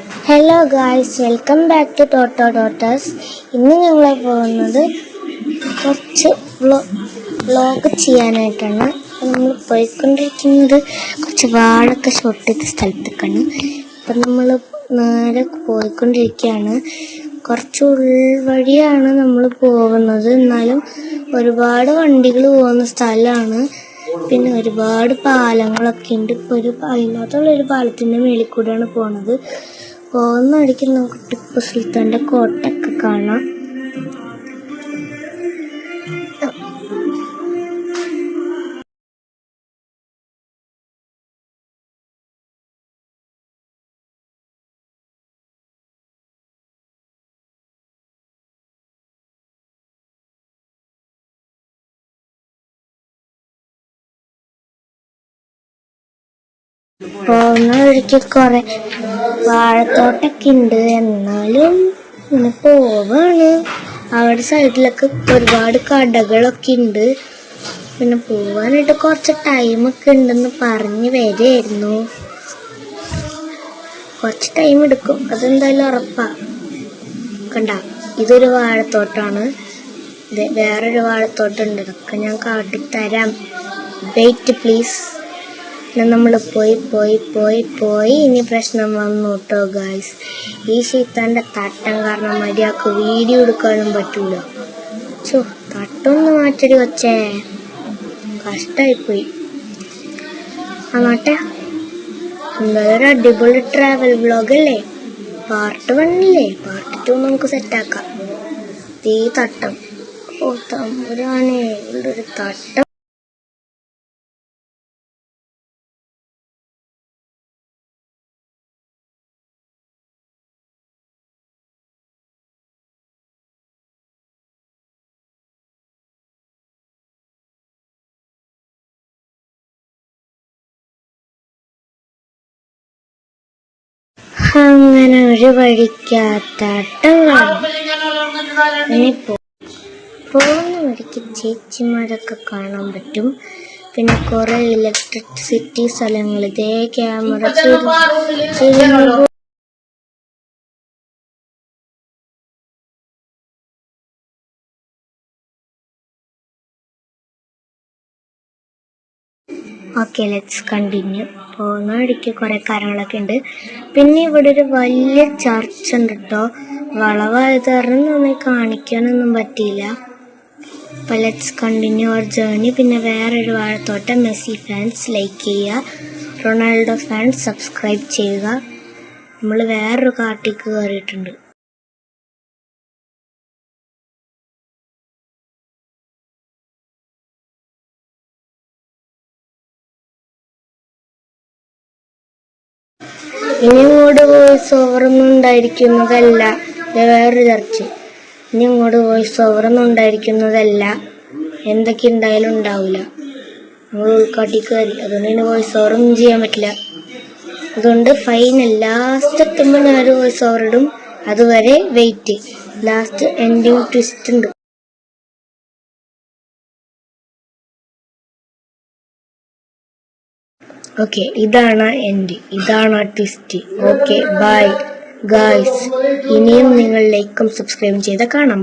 Hello guys, welcome back to Toto Daughters. ഇന്ന് ഞങ്ങൾ പോകുന്നത് കുറച്ച് വ്ളോഗ് ചെയ്യാനായിട്ടാണ്. നമ്മൾ പോയിക്കൊണ്ടിരിക്കുന്നത് കുറച്ച് വാഴൊക്കെ ഷൂട്ട് ചെയ്ത സ്ഥലത്തേക്കാണ്. അപ്പം നമ്മൾ നേരെ പോയിക്കൊണ്ടിരിക്കുകയാണ്. കുറച്ച് ഉൾവഴിയാണ് നമ്മൾ പോകുന്നത്, എന്നാലും ഒരുപാട് വണ്ടികൾ പോകുന്ന സ്ഥലമാണ്. പിന്നെ ഒരുപാട് പാലങ്ങളൊക്കെ ഉണ്ട്. ഇപ്പോൾ അല്ലാത്തുള്ളൊരു പാലത്തിൻ്റെ മേളിൽ കൂടെയാണ് പോകുന്നത്. പോകുന്ന വഴിക്ക് നമുക്ക് ടിപ്പു സുൽത്താൻ്റെ കോട്ടയൊക്കെ കാണാം. പോകുന്ന വഴിക്ക് കുറെ വാഴത്തോട്ടൊക്കെ ഉണ്ട്, എന്നാലും ഇങ്ങനെ പോവാണ്. അവിടെ സൈഡിലൊക്കെ ഒരുപാട് കടകളൊക്കെ ഉണ്ട്. പിന്നെ പോവാനായിട്ട് കുറച്ച് ടൈമൊക്കെ ഉണ്ടെന്ന് പറഞ്ഞ് വരെയായിരുന്നു. കുറച്ച് ടൈം എടുക്കും, അതെന്തായാലും ഉറപ്പാ. കണ്ട, ഇതൊരു വാഴത്തോട്ടാണ്. വേറൊരു വാഴത്തോട്ടുണ്ട്, ഇതൊക്കെ ഞാൻ കാട്ടിത്തരാം. Wait please. നമ്മൾ പോയി ഇനി പ്രശ്നം വന്നു കേട്ടോ ഗായ്സ്. ഈ ശീത്താൻ്റെ തട്ടം കാരണം മര്യാദക്ക് വീഡിയോ എടുക്കാനും പറ്റൂല. തട്ടൊന്ന് മാറ്റടി വച്ചേ, കഷ്ടായിപ്പോയി. ആട്ടെ, എന്തായാലും ഒരു അടിപൊളി ട്രാവൽ വ്ളോഗ് അല്ലേ. പാർട്ട് 1 അല്ലേ, പാർട്ട് 2 നമുക്ക് സെറ്റാക്കാം. ഈ തട്ടം, ഓ തമ്പുരാനെ, ഒരു തട്ടം. അങ്ങനെ ഒരു വഴിക്കാത്തട്ടം കാണും. പിന്നെ പോകുന്ന വഴിക്ക് ചേച്ചിമാരൊക്കെ കാണാൻ പറ്റും. പിന്നെ കുറെ ഇലക്ട്രിസിറ്റി സ്ഥലങ്ങൾ. ഇതേ ക്യാമറ ഓക്കെ, ലെറ്റ്സ് കണ്ടിന്യൂ. പോകുന്ന വഴിക്ക് കുറെ കാര്യങ്ങളൊക്കെ ഉണ്ട്. പിന്നെ ഇവിടെ ഒരു വലിയ ചർച്ച് ഉണ്ട് കേട്ടോ. വളവായത് കാരണം നന്നായി കാണിക്കാനൊന്നും പറ്റിയില്ല. അപ്പോൾ ലെറ്റ്സ് കണ്ടിന്യൂ അവർ ജേർണി. പിന്നെ വേറൊരു വാഴത്തോട്ടം. മെസ്സി ഫാൻസ് ലൈക്ക് ചെയ്യുക, റൊണാൾഡോ ഫാൻസ് സബ്സ്ക്രൈബ് ചെയ്യുക. നമ്മൾ വേറൊരു കാട്ടിക്ക് കയറിയിട്ടുണ്ട്. ഇനി ഇങ്ങോട്ട് വോയിസ് ഓവറൊന്നും ഉണ്ടായിരിക്കുന്നതല്ല. വേറൊരു ചർച്ച്. ഇനി ഇങ്ങോട്ട് വോയിസ് ഓവറൊന്നും ഉണ്ടായിരിക്കുന്നതല്ല. എന്തൊക്കെ ഉണ്ടായാലും ഉണ്ടാവില്ല. നമ്മൾ ഉൾക്കാട്ടി കയറി, അതുകൊണ്ട് ഇനി വോയിസ് ഓവറൊന്നും ചെയ്യാൻ പറ്റില്ല. അതുകൊണ്ട് ഫൈനൽ ലാസ്റ്റ് എത്തുമ്പോൾ ഞാനൊരു വോയിസ് ഓവർ ഇടും. അതുവരെ വെയിറ്റ്. ലാസ്റ്റ് എൻഡിങ് ട്വിസ്റ്റ് ഉണ്ട്. ഓക്കെ, ഇതാണ് എൻഡ്, ഇതാണ് ട്വിസ്റ്റ്. Okay, bye guys. ഇനിയും നിങ്ങൾ ലൈക്കും സബ്സ്ക്രൈബും ചെയ്താൽ കാണാം.